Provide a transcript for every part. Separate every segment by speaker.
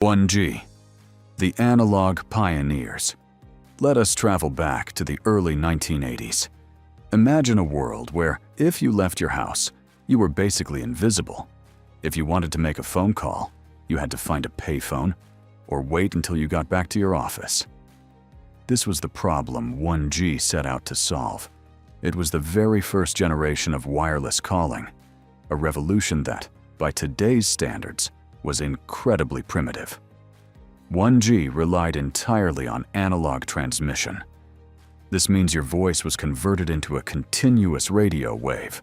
Speaker 1: 1G. The analog pioneers. Let us travel back to the early 1980s. Imagine a world where, if you left your house, you were basically invisible. If you wanted to make a phone call, you had to find a payphone or wait until you got back to your office. This was the problem 1G set out to solve. It was the very first generation of wireless calling, a revolution that, by today's standards, was incredibly primitive. 1G relied entirely on analog transmission. This means your voice was converted into a continuous radio wave,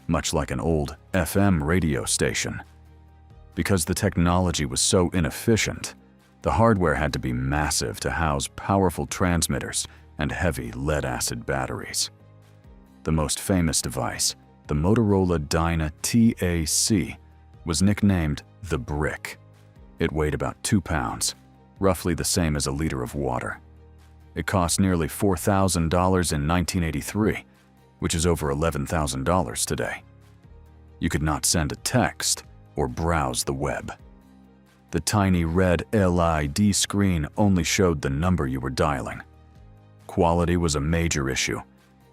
Speaker 1: much like an old FM radio station. Because the technology was so inefficient, the hardware had to be massive to house powerful transmitters and heavy lead-acid batteries. The most famous device, the Motorola Dyna TAC, was nicknamed the Brick. It weighed about 2 pounds, roughly the same as a liter of water. It cost nearly $4,000 in 1983, which is over $11,000 today. You could not send a text or browse the web. The tiny red LED screen only showed the number you were dialing. Quality was a major issue.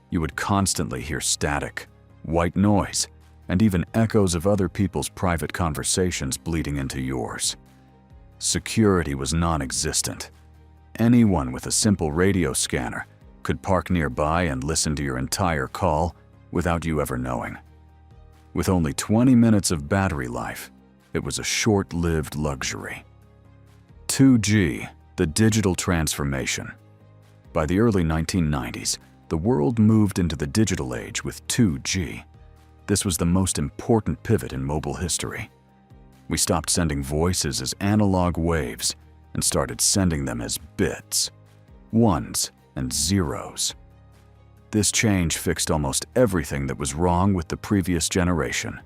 Speaker 1: You would constantly hear static, white noise, and even echoes of other people's private conversations bleeding into yours. Security was non-existent. Anyone with a simple radio scanner could park nearby and listen to your entire call without you ever knowing. With only 20 minutes of battery life, it was a short-lived luxury. 2G, the digital transformation. By the early 1990s, the world moved into the digital age with 2G. This was the most important pivot in mobile history. We stopped sending voices as analog waves and started sending them as bits, ones and zeros. This change fixed almost everything that was wrong with the previous generation.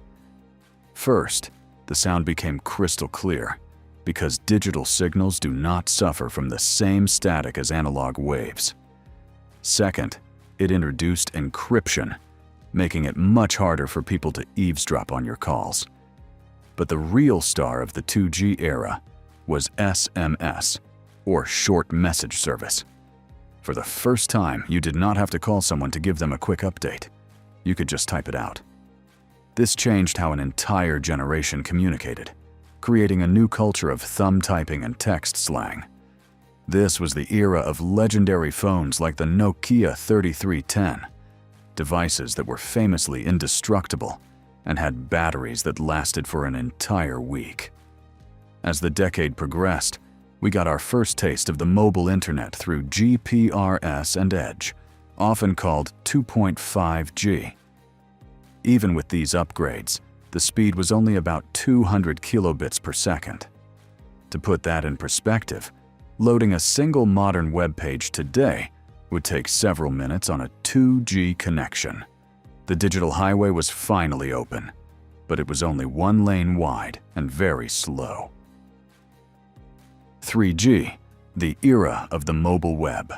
Speaker 1: First, the sound became crystal clear because digital signals do not suffer from the same static as analog waves. Second, it introduced encryption, making it much harder for people to eavesdrop on your calls. But the real star of the 2G era was SMS, or short message service. For the first time, you did not have to call someone to give them a quick update. You could just type it out. This changed how an entire generation communicated, creating a new culture of thumb typing and text slang. This was the era of legendary phones like the Nokia 3310, devices that were famously indestructible and had batteries that lasted for an entire week. As the decade progressed, we got our first taste of the mobile internet through GPRS and Edge, often called 2.5G. Even with these upgrades, the speed was only about 200 kilobits per second. To put that in perspective, loading a single modern web page today would take several minutes on a 2G connection. The digital highway was finally open, but it was only 1 lane wide and very slow. 3G, the era of the mobile web.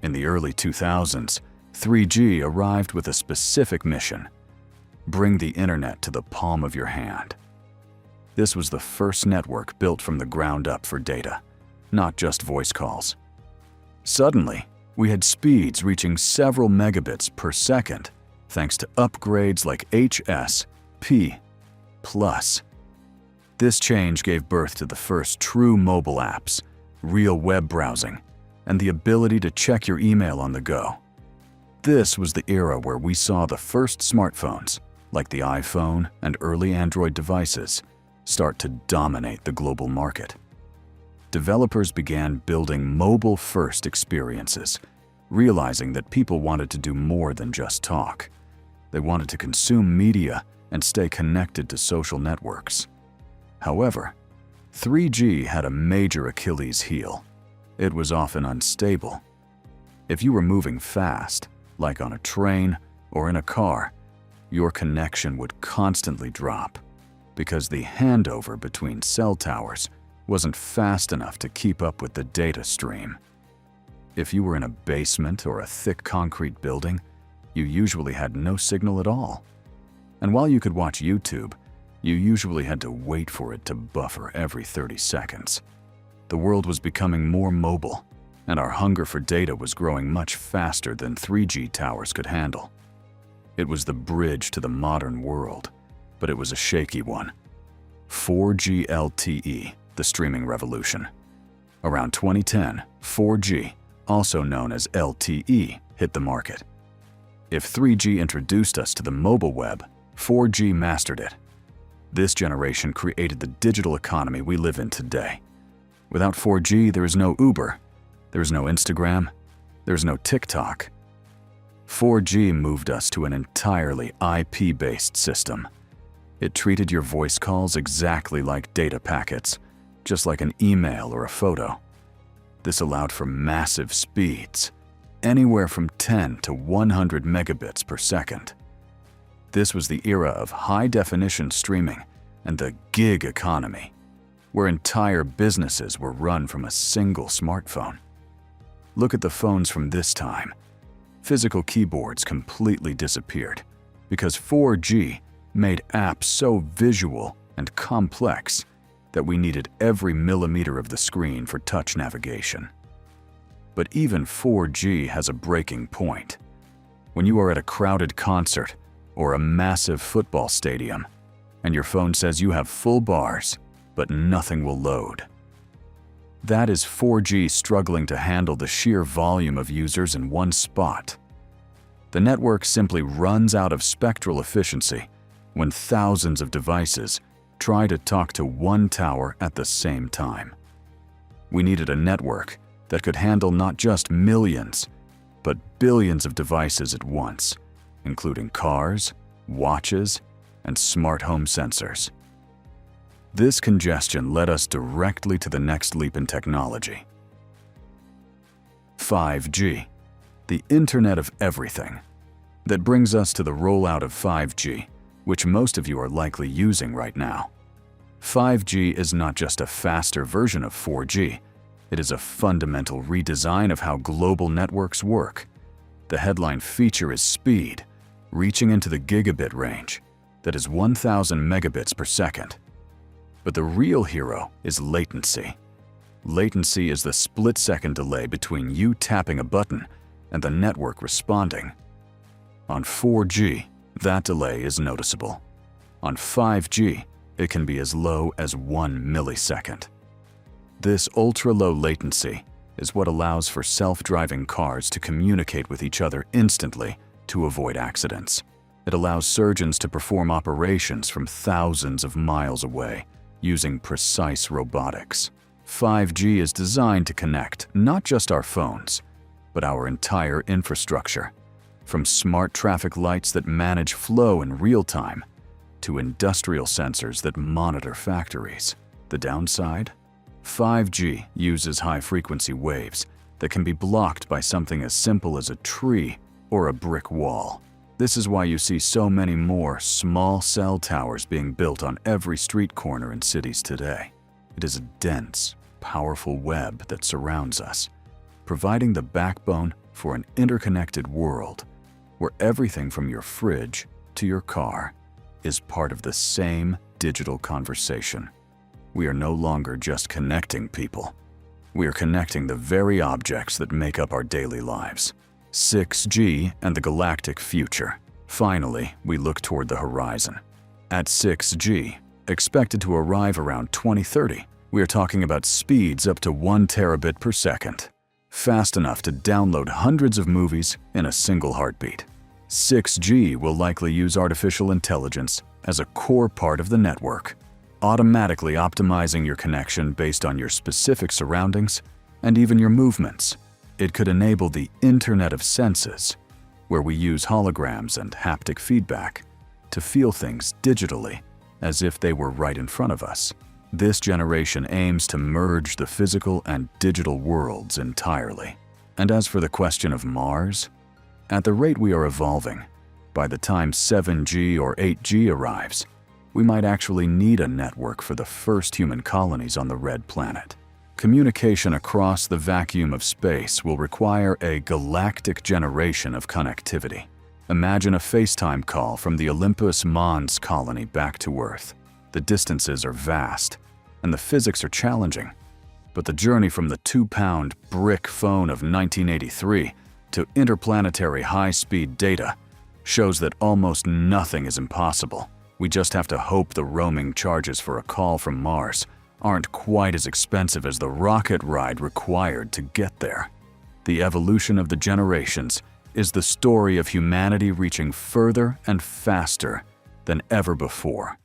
Speaker 1: In the early 2000s, 3G arrived with a specific mission: bring the internet to the palm of your hand. This was the first network built from the ground up for data, not just voice calls. Suddenly, we had speeds reaching several megabits per second, thanks to upgrades like HSP+. This change gave birth to the first true mobile apps, real web browsing, and the ability to check your email on the go. This was the era where we saw the first smartphones, like the iPhone and early Android devices, start to dominate the global market. Developers began building mobile-first experiences, realizing that people wanted to do more than just talk. They wanted to consume media and stay connected to social networks. However, 3G had a major Achilles heel. It was often unstable. If you were moving fast, like on a train or in a car, your connection would constantly drop because the handover between cell towers wasn't fast enough to keep up with the data stream. If you were in a basement or a thick concrete building, you usually had no signal at all. And while you could watch YouTube, You usually had to wait for it to buffer every 30 seconds. The world was becoming more mobile, and our hunger for data was growing much faster than 3G towers could handle. It was the bridge to the modern world, but it was a shaky one. 4G LTE, the streaming revolution. Around 2010, 4G, also known as LTE, hit the market. If 3G introduced us to the mobile web, 4G mastered it. This generation created the digital economy we live in today. Without 4G, there is no Uber, there is no Instagram, there is no TikTok. 4G moved us to an entirely IP-based system. It treated your voice calls exactly like data packets, just like an email or a photo. This allowed for massive speeds, anywhere from 10 to 100 megabits per second. This was the era of high-definition streaming and the gig economy, where entire businesses were run from a single smartphone. Look at the phones from this time. Physical keyboards completely disappeared because 4G made apps so visual and complex that we needed every millimeter of the screen for touch navigation. But even 4G has a breaking point. When you are at a crowded concert or a massive football stadium, and your phone says you have full bars, but nothing will load. That is 4G struggling to handle the sheer volume of users in one spot. The network simply runs out of spectral efficiency when thousands of devices try to talk to one tower at the same time. We needed a network that could handle not just millions, but billions of devices at once, including cars, watches, and smart home sensors. This congestion led us directly to the next leap in technology. 5G, the Internet of Everything. That brings us to the rollout of 5G, which most of you are likely using right now. 5G is not just a faster version of 4G, it is a fundamental redesign of how global networks work. The headline feature is speed, reaching into the gigabit range, that is 1,000 megabits per second. But the real hero is latency. Latency is the split-second delay between you tapping a button and the network responding. On 4G, that delay is noticeable. On 5G, it can be as low as 1 millisecond. This ultra-low latency is what allows for self-driving cars to communicate with each other instantly to avoid accidents. It allows surgeons to perform operations from thousands of miles away using precise robotics. 5G is designed to connect not just our phones, but our entire infrastructure, from smart traffic lights that manage flow in real time to industrial sensors that monitor factories. The downside? 5G uses high-frequency waves that can be blocked by something as simple as a tree or a brick wall. This is why you see so many more small cell towers being built on every street corner in cities today. It is a dense, powerful web that surrounds us, providing the backbone for an interconnected world where everything from your fridge to your car is part of the same digital conversation. We are no longer just connecting people. We are connecting the very objects that make up our daily lives. 6G and the galactic future. Finally, we look toward the horizon. At 6G, expected to arrive around 2030, we are talking about speeds up to 1 terabit per second, fast enough to download hundreds of movies in a single heartbeat. 6G will likely use artificial intelligence as a core part of the network, automatically optimizing your connection based on your specific surroundings and even your movements. It could enable the Internet of Senses, where we use holograms and haptic feedback to feel things digitally as if they were right in front of us. This generation aims to merge the physical and digital worlds entirely. And as for the question of Mars, at the rate we are evolving, by the time 7G or 8G arrives, we might actually need a network for the first human colonies on the Red Planet. Communication across the vacuum of space will require a galactic generation of connectivity. Imagine a FaceTime call from the Olympus Mons colony back to Earth. The distances are vast, and the physics are challenging. But the journey from the 2-pound brick phone of 1983 to interplanetary high-speed data shows that almost nothing is impossible. We just have to hope the roaming charges for a call from Mars aren't quite as expensive as the rocket ride required to get there. The evolution of the generations is the story of humanity reaching further and faster than ever before.